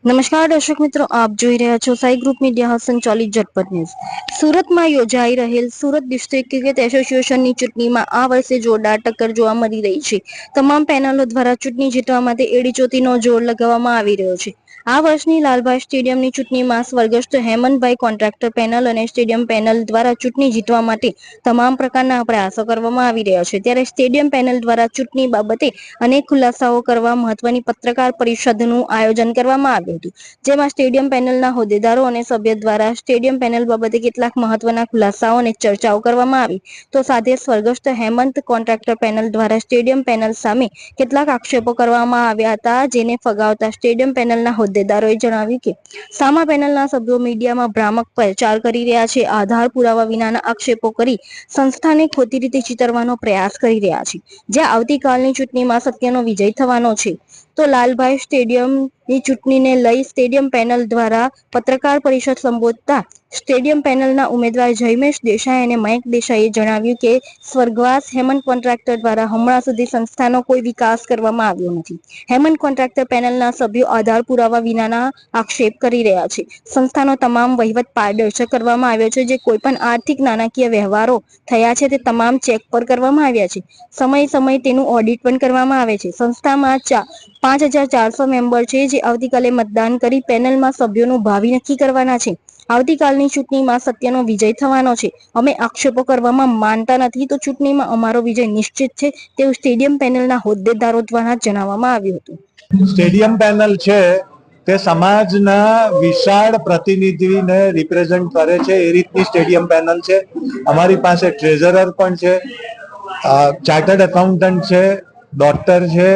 નમસ્કાર દર્શક મિત્રો, આપ જોઈ રહ્યા છો સાઈ ગ્રુપ મીડિયા સંચાલિત ઝટપટ ન્યૂઝ। સુરતમાં યોજાઈ રહેલ સુરત ડિસ્ટ્રિક્ટ ક્રિકેટ એસોસિએશનની ચૂંટણીમાં આ વર્ષે જોરદાર ટક્કર જોવા મળી રહી છે। તમામ પેનલો દ્વારા ચૂંટણી જીતવા માટે એડીચોટીનો જોર લગાવવામાં આવી રહ્યો છે। આ વર્ષની લાલભાઈ સ્ટેડિયમની ચૂંટણીમાં સ્વર્ગસ્થ હેમંતભાઈ કોન્ટ્રાક્ટર પેનલ અને સ્ટેડિયમ પેનલ દ્વારા ચૂંટણી જીતવા માટે તમામ પ્રકારના પ્રયાસો કરવામાં આવી રહ્યા છે। ત્યારે સ્ટેડિયમ પેનલ દ્વારા ચૂંટણી બાબતે અનેક ખુલાસાઓ કરવા મહત્વની પત્રકાર પરિષદનું આયોજન કરવામાં આવ્યું હતું, જેમાં સ્ટેડિયમ પેનલના હોદ્દેદારો અને સભ્યો દ્વારા સ્ટેડિયમ પેનલ બાબતે કેટલાક મહત્વના ખુલાસાઓ અને ચર્ચાઓ કરવામાં આવી। તો સાથે સ્વર્ગસ્થ હેમંત કોન્ટ્રાક્ટર પેનલ દ્વારા સ્ટેડિયમ પેનલ સામે કેટલાક આક્ષેપો કરવામાં આવ્યા હતા, જેને ફગાવતા સ્ટેડિયમ પેનલના હોદ્દેદારોએ જણાવ્યું કે સામા પેનલના સભ્યો મીડિયામાં ભ્રામક પ્રચાર કરી રહ્યા છે, આધાર પુરાવા વિનાના આક્ષેપો કરી સંસ્થાને ખોટી રીતે ચિતરવાનો પ્રયાસ કરી રહ્યા છે। જ્યાં આવતીકાલની ચૂંટણીમાં સત્યનો વિજય થવાનો છે, તો લાલભાઈ સ્ટેડિયમની ચૂંટણીને લઈ સ્ટેડિયમ પેનલ દ્વારા પત્રકાર પરિષદ સંબોધતા સ્ટેડિયમ પેનલના ઉમેદવાર જયમેશ દેસાઈ અને મયંક દેસાઈએ જણાવ્યું કે સ્વર્ગવાસ હેમંત કોન્ટ્રાક્ટર દ્વારા હમણાં સુધી સંસ્થાનો કોઈ વિકાસ કરવામાં આવ્યો નથી। હેમંત કોન્ટ્રાક્ટર પેનલના સભ્યો આધાર પુરાવા વિનાના આક્ષેપ કરી રહ્યા છે। સંસ્થાનો તમામ વહીવટ પારદર્શક કરવામાં આવ્યો છે। જે કોઈ પણ આર્થિક નાણાકીય વ્યવહારો થયા છે તે તમામ ચેક પર કરવામાં આવ્યા છે। સમય તેનું ઓડિટ પણ કરવામાં આવે છે। સંસ્થામાં 5400 મેમ્બર છે, જે આવતીકાલે મતદાન કરી પેનલમાં સભ્યોનું ભાવિ નક્કી કરવાના છે। આવતીકાલની ચૂંટણીમાં સત્યનો વિજય થવાનો છે। અમે આક્ષેપો કરવામાં માનતા નથી, તો ચૂંટણીમાં અમારો વિજય નિશ્ચિત છે, તેવું સ્ટેડિયમ પેનલના હોદ્દેદારો દ્વારા જણાવવામાં આવ્યું હતું। સ્ટેડિયમ પેનલ છે તે સમાજના વિશાળ પ્રતિનિધિને રિપ્રેઝન્ટ કરે છે, એ રીતની સ્ટેડિયમ પેનલ છે। અમારી પાસે ટ્રેઝરર પણ છે, ચાર્ટર્ડ એકાઉન્ટન્ટ છે, ડોક્ટર છે,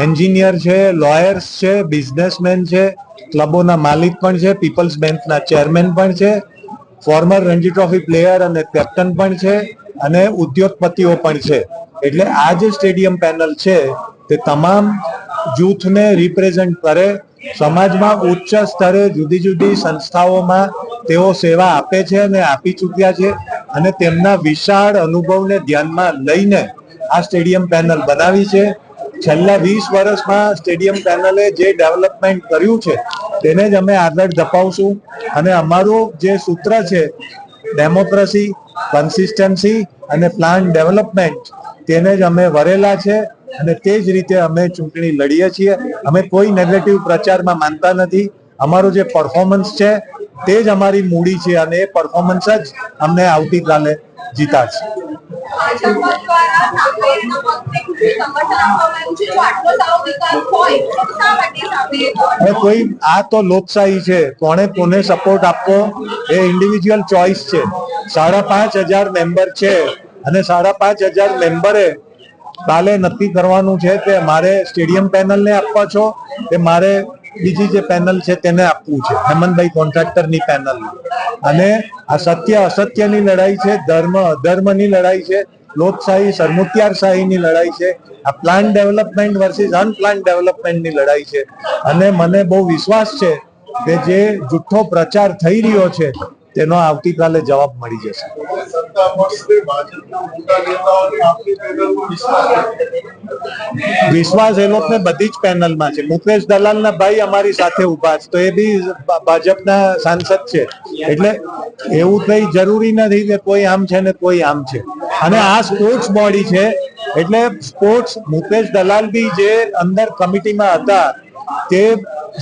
એન્જિનિયર છે, લોયર્સ છે, બિઝનેસમેન છે, ક્લબોના માલિક પણ છે, પીપલ્સ બેંકના ચેરમેન પણ છે, ફોર્મર રણજી ટ્રોફી પ્લેયર અને કેપ્ટન પણ છે, અને ઉદ્યોગપતિઓ પણ છે। એટલે આ જે સ્ટેડિયમ પેનલ છે તે તમામ જૂથને રિપ્રેઝન્ટ કરે। સમાજમાં ઉચ્ચ સ્તરે જુદી જુદી સંસ્થાઓમાં તેઓ સેવા આપે છે અને આપી ચૂક્યા છે, અને તેમના વિશાળ અનુભવને ધ્યાનમાં લઈને આ સ્ટેડિયમ પેનલ બનાવી છે। છેલ્લા 20 વર્ષમાં સ્ટેડિયમ પેનલે જે ડેવલપમેન્ટ કર્યું છે તેને જ અમે આગળ ધપાવશું, અને અમારું જે સૂત્ર છે ડેમોક્રેસી, કન્સિસ્ટન્સી અને પ્લાન ડેવલપમેન્ટ, તેને જ અમે વરેલા છે, અને તે જ રીતે અમે ચૂંટણી લડીએ છીએ। અમે કોઈ નેગેટિવ પ્રચારમાં માનતા નથી। અમારું જે પરફોર્મન્સ છે તે જ અમારી મૂડી છે, અને એ પરફોર્મન્સ જ અમને આવતીકાલે જીતાડશે। કોઈ આ તો લોકશાહી છે, કોને કોને સપોર્ટ આપવો એ ઇન્ડિવિજ્યુઅલ ચોઇસ છે। 5,500 મેમ્બર છે, અને 5,500 મેમ્બરે કાલે નક્કી કરવાનું છે કે મારે સ્ટેડિયમ પેનલને આપવા છો કે મારે બીજી જે પેનલ છે તેને આપવું છે, હેમંતભાઈ કોન્ટ્રાક્ટરની પેનલ। અને આ સત્ય અસત્યની લડાઈ છે, ધર્મ અધર્મની લડાઈ છે, લોકશાહી સરમુખત્યારશાહીની લડાઈ છે, આ પ્લાન ડેવલપમેન્ટ વર્સિસ અનપ્લાન ડેવલપમેન્ટની લડાઈ છે। અને મને બહુ વિશ્વાસ છે કે જે જુઠ્ઠો પ્રચાર થઈ રહ્યો છે તેનો આવતીકાલે જવાબ મળી જશે। વિશ્વાસ એ લોકોને બધી જ પેનલમાં છે। મુકેશ દલાલના ભાઈ અમારી સાથે ઉભા છે, તો એ બી ભાજપના સાંસદ છે। એટલે એવું કઈ જરૂરી નથી કે કોઈ આમ છે ને કોઈ આમ છે। અને આ સ્પોર્ટ્સ બોડી છે, એટલે સ્પોર્ટ્સ મુકેશ દલાલ બી જે અંદર કમિટીમાં હતા, તે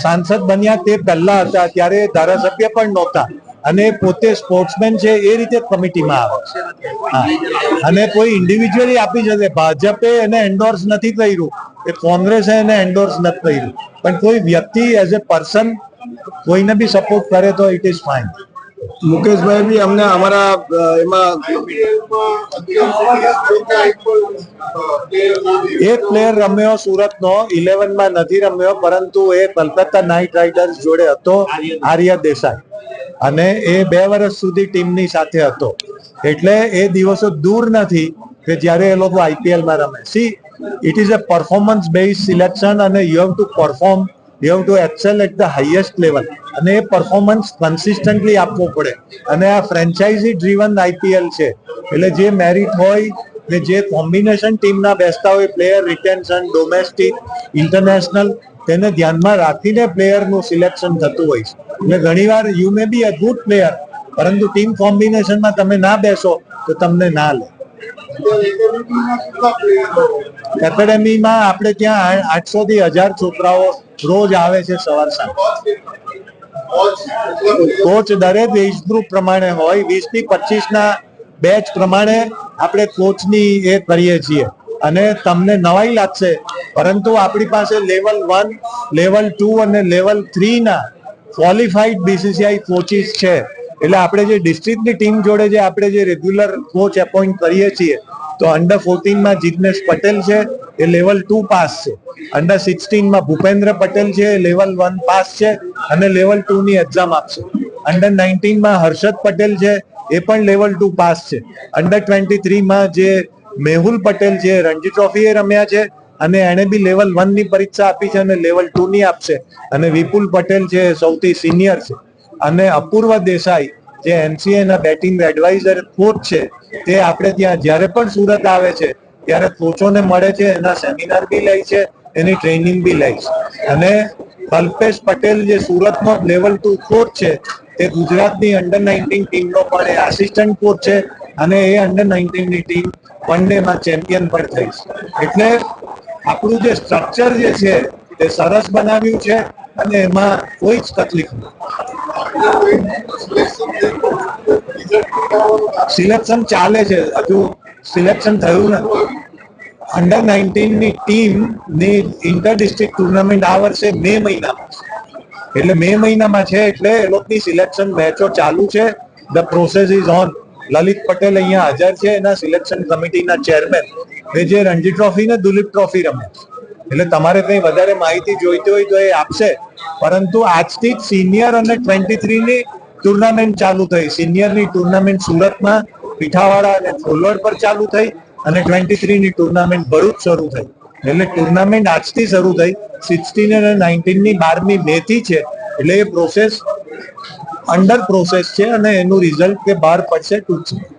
સાંસદ બન્યા તે પહેલા હતા, ત્યારે ધારાસભ્ય પણ નહોતા, અને પોતે સ્પોર્ટ્સમેન છે, એ રીતે કમિટીમાં આવે છે। અને કોઈ ઇન્ડિવિજ્યુઅલી આપી શકે, ભાજપે એને એન્ડોર્સ નથી કર્યું કે કોંગ્રેસે એને એન્ડોર્સ નથી કર્યું, પણ કોઈ વ્યક્તિ એઝ એ પર્સન કોઈને બી સપોર્ટ કરે તો ઇટ ઇઝ ફાઇન। મુકેશભાઈ બી અમને અમારા એમાં એક પ્લેયર રમ્યો સુરતનો 11 માં નથી રમ્યો, પરંતુ એ કલકત્તા નાઇટ રાઇડર્સ જોડે હતો, આર્ય દેસાઈ, અને એ 2 વર્ષ સુધી ટીમની સાથે હતો। એટલે એ દિવસો દૂર નથી કે જ્યારે એ લોકો આઈપીએલમાં રમે। See it is a performance base selection, અને you have to perform, you have to excel at the highest level, અને એ પરફોર્મન્સ કન્સિસ્ટન્ટલી આપવો પડે। અને આ ફ્રેન્ચાઇઝી ડ્રીવન આઈપીએલ છે, એટલે જે મેરિટ હોય ને જે કોમ્બિનેશન ટીમના બેસતા હોય, પ્લેયર રિટેન્શન, ડોમેસ્ટિક, ઇન્ટરનેશનલ, તેને ધ્યાનમાં રાખીને પ્લેયરનું સિલેક્શન થતું હોય છે. એટલે ઘણીવાર you may be a good player, પરંતુ ટીમ કોમ્બિનેશનમાં તમે ના બેસો તો તમને ના લે. એકેડેમીમાં આપણે ત્યાં 800 થી 1000 છોકરાઓ રોજ આવે છે સવાર સાંજ. કોચ દરેક એજ ગ્રુપ પ્રમાણે હોય, 20 થી 25 ના બેચ પ્રમાણે આપણે કોચની એ કરીએ છીએ. અને તમને નવાઈ લાગશે, પરંતુ આપણી પાસે લેવલ 1, લેવલ 2 અને લેવલ 3 ના ક્વોલિફાઈડ બીસીસીઆઈ કોચિસ છે. એટલે આપણે જે ડિસ્ટ્રિક્ટની ટીમ જોડે જે આપણે જે રેગ્યુલર કોચ એપોઇન્ટ કરીએ છીએ, તો અંડર 14 માં જિગ્નેશ પટેલ છે, એ લેવલ 2 પાસ છે. અંડર 16 માં ભૂપેન્દ્ર પટેલ છે, લેવલ 1 પાસ છે અને લેવલ 2 ની એક્ઝામ આપશે. અંડર 19 માં હર્ષદ પટેલ છે, એ પણ લેવલ 2 પાસ છે. અંડર 23 માં જે મેહુલ પટેલ છે, રણજી ટ્રોફી એ રમ્યા છે અને એને બી લેવલ 1 ની પરીક્ષા આપી છે અને લેવલ 2 ની આપશે. અને વિપુલ પટેલ છે, સૌથી સિનિયર છે. અને અપૂર્વ દેસાઈ જે એનસીએ ના બેટિંગ એડવાઇઝર કોચ છે, તે આપણે ત્યાં જ્યારે પણ સુરત આવે છે ત્યારે કોચોને મળે છે, એના સેમિનાર બી લે છે, એની ટ્રેનિંગ બી લે છે. અને કલ્પેશ પટેલ જે સુરતનો લેવલ 2 કોચ છે, તે ગુજરાતની અંડર 19 ટીમનો પણ આસિસ્ટન્ટ કોચ છે અને એ અંડર 19 ની ટીમ વન ડે માં ચેમ્પિયન પણ થઈ છે. એટલે આપણું જે સ્ટ્રક્ચર જે છે તે સરસ બનાવ્યું છે અને એમાં કોઈ જ તકલીફ નથી. સિલેક્શન ચાલે છે, હજુ સિલેક્શન થયું નથી. અંડર 19 ની ટીમ ની ઇન્ટર ડિસ્ટ્રિક્ટ ટુર્નામેન્ટ આ વર્ષે મે મહિનામાં છે. એટલે મે મહિનામાં છે, એટલે એ લોકોની સિલેક્શન મેચો ચાલુ છે. The process is on. Lalit Patel અહીંયા હાજર છે, એના સિલેક્શન કમિટીના ચેરમેન, એ જે રણજી ટ્રોફી ને દુલીપ ટ્રોફી રમે. એટલે તમારે કઈ વધારે માહિતી જોઈતી હોય તો એ આપશે. પરંતુ આજથી જ સિનિયર અને 23 ની ટુર્નામેન્ટ ચાલુ થઈ. સિનિયરની ટુર્નામેન્ટ સુરતમાં પીઠાવાડા અને ફોલવડ પર ચાલુ થઈ અને 23 ની ટુર્નામેન્ટ ભરૂચ શરૂ થઈ. એટલે ટુર્નામેન્ટ આજથી શરૂ થઈ. 16 અને 19 ની 12મી મે થી છે. એટલે એ પ્રોસેસ અંડર પ્રોસેસ છે અને એનું રિઝલ્ટ કે બહાર પડશે ટૂંક સમયમાં.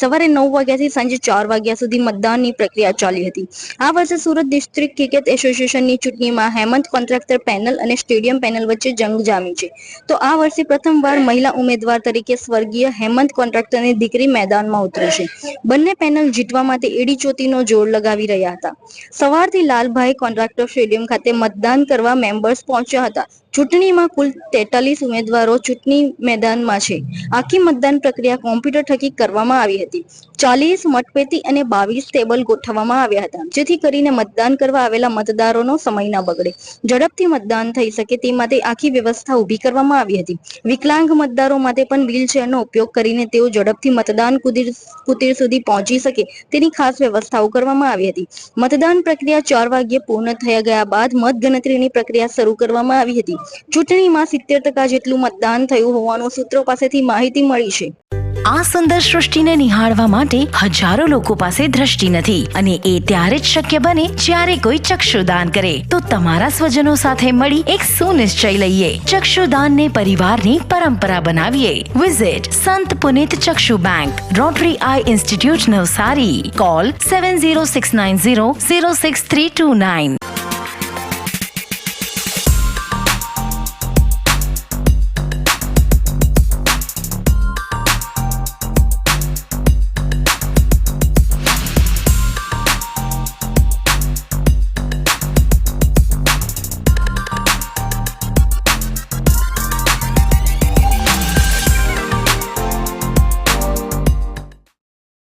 સવારે 9 વાગ્યાથી સાંજે 4 વાગ્યા સુધી મતદાનની પ્રક્રિયા ચાલી હતી. આ વર્ષે સુરત ડિસ્ટ્રિક્ટ ક્રિકેટ એસોસિએશનની ચૂંટણીમાં હેમંત કોન્ટ્રાક્ટર પેનલ અને સ્ટેડિયમ પેનલ વચ્ચે જંગ જામી છે. તો આ વર્ષે પ્રથમવાર મહિલા ઉમેદવાર તરીકે સ્વર્ગીય હેમંત કોન્ટ્રાક્ટરની દીકરી મેદાનમાં ઉતરી છે. બંને પેનલ જીતવા માટે એડીચોટીનો જોર લગાવી રહ્યા હતા. સવારથી લાલભાઈ કોન્ટ્રાક્ટર સ્ટેડિયમ ખાતે મતદાન કરવા મેમ્બર્સ પહોંચ્યા હતા. ચૂંટણીમાં કુલ 43 ઉમેદવારો ચૂંટણી મેદાનમાં છે. આખી મતદાન પ્રક્રિયા કોમ્પ્યુટર થકી કરવામાં આવી હતી. 40 મતપેટી અને 22 ટેબલ ગોઠવવામાં આવ્યા હતા, જેથી કરીને મતદાન કરવા આવેલા મતદારોનો સમય ન બગડે. ઝડપથી મતદાન થઈ શકે તે માટે આખી વ્યવસ્થા ઊભી કરવામાં આવી હતી. વિકલાંગ મતદારો માટે પણ વ્હીલચેરનો ઉપયોગ કરીને તેઓ ઝડપથી મતદાન કુટીર સુધી પહોંચી શકે તેની ખાસ વ્યવસ્થાઓ કરવામાં આવી હતી. મતદાન પ્રક્રિયા 4 વાગ્યે પૂર્ણ થઈ ગયા બાદ મતગણતરીની પ્રક્રિયા શરૂ કરવામાં આવી હતી. ચૂંટણીમાં 70% જેટલું મતદાન થયું હોવાનું સૂત્રો પાસેથી માહિતી મળી છે. આ સુંદર સૃષ્ટિને નિહાળવા માટે હજારો લોકો પાસે દ્રષ્ટિ નથી અને એ ત્યારે જ શક્ય બને જ્યારે કોઈ ચક્ષુદાન કરે. તો તમારા સ્વજનો સાથે મળી એક સુનિશ્ચય લઈએ. ચક્ષુદાનને પરિવારની પરંપરા બનાવીએ. Visit Sant Punit Chakshu bank, Rotary eye institute Navsari. Call 7069006329.